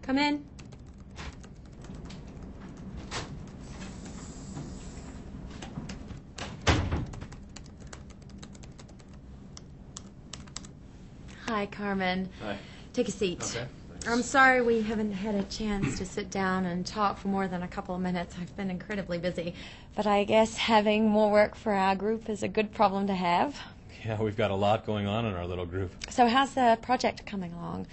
Come in. Hi, Carmen. Hi. Take a seat. Okay. Thanks. I'm sorry we haven't had a chance to sit down and talk for more than a couple of minutes. I've been incredibly busy. But I guess having more work for our group is a good problem to have. Yeah, we've got a lot going on in our little group. So how's the project coming along?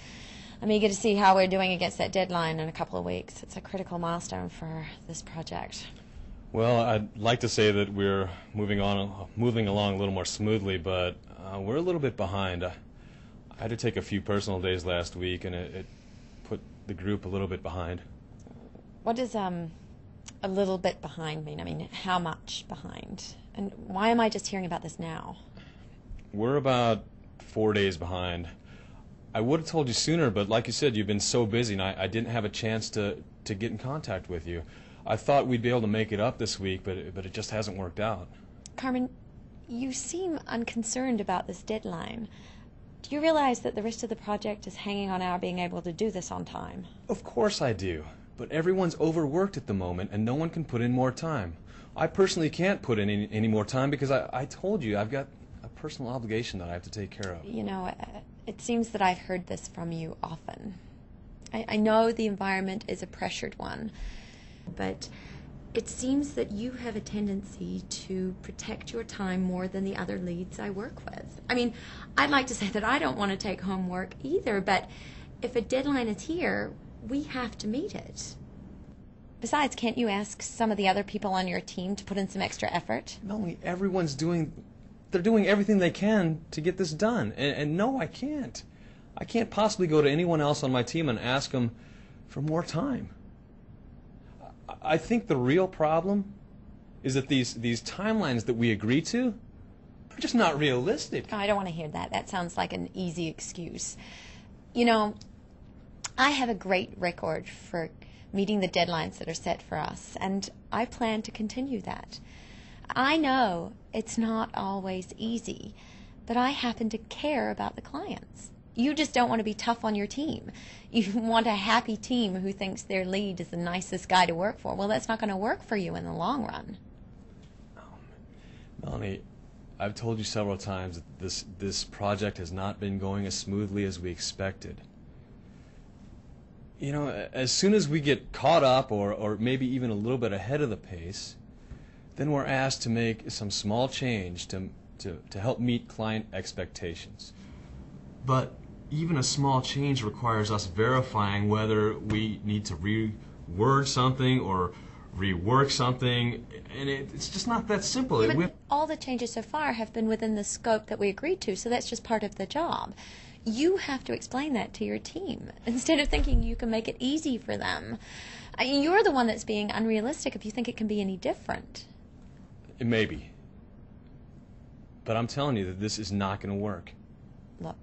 I'm eager to see how we're doing against that deadline in a couple of weeks. It's a critical milestone for this project. Well, I'd like to say that we're moving along a little more smoothly, but we're a little bit behind. I had to take a few personal days last week, and it put the group a little bit behind. What does a little bit behind mean? I mean, how much behind? And why am I just hearing about this now? We're about 4 days behind. I would have told you sooner, but like you said, you've been so busy, and I didn't have a chance to get in contact with you. I thought we'd be able to make it up this week, but it just hasn't worked out. Carmen, you seem unconcerned about this deadline. Do you realize that the rest of the project is hanging on our being able to do this on time? Of course I do, but everyone's overworked at the moment, and no one can put in more time. I personally can't put in any more time because I told you I've got a personal obligation that I have to take care of. You know, it seems that I've heard this from you often. I know the environment is a pressured one, but it seems that you have a tendency to protect your time more than the other leads I work with. I mean, I'd like to say that I don't want to take home work either, but if a deadline is here, we have to meet it. Besides, can't you ask some of the other people on your team to put in some extra effort? Melanie, they're doing everything they can to get this done. And no, I can't. I can't possibly go to anyone else on my team and ask them for more time. I think the real problem is that these timelines that we agree to are just not realistic. I don't want to hear that. That sounds like an easy excuse. You know, I have a great record for meeting the deadlines that are set for us, and I plan to continue that. I know it's not always easy, but I happen to care about the clients. You just don't want to be tough on your team. You want a happy team who thinks their lead is the nicest guy to work for. Well, that's not going to work for you in the long run. Melanie, I've told you several times that this project has not been going as smoothly as we expected. You know, as soon as we get caught up or maybe even a little bit ahead of the pace, then we're asked to make some small change to help meet client expectations. But even a small change requires us verifying whether we need to reword something or rework something, and it's just not that simple. But all the changes so far have been within the scope that we agreed to, so that's just part of the job. You have to explain that to your team instead of thinking you can make it easy for them. I mean, you're the one that's being unrealistic if you think it can be any different. It may be. But I'm telling you that this is not going to work. Look,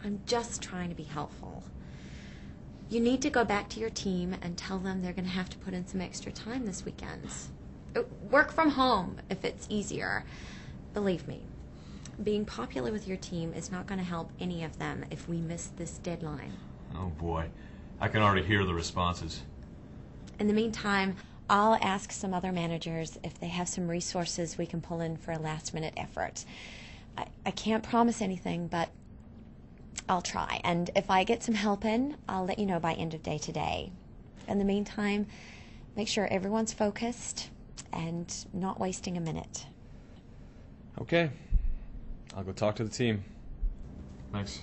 I'm just trying to be helpful. You need to go back to your team and tell them they're going to have to put in some extra time this weekend. Work from home if it's easier. Believe me, being popular with your team is not going to help any of them if we miss this deadline. Oh boy, I can already hear the responses. In the meantime, I'll ask some other managers if they have some resources we can pull in for a last-minute effort. I can't promise anything, but I'll try. And if I get some help in, I'll let you know by end of day today. In the meantime, make sure everyone's focused and not wasting a minute. Okay. I'll go talk to the team. Thanks.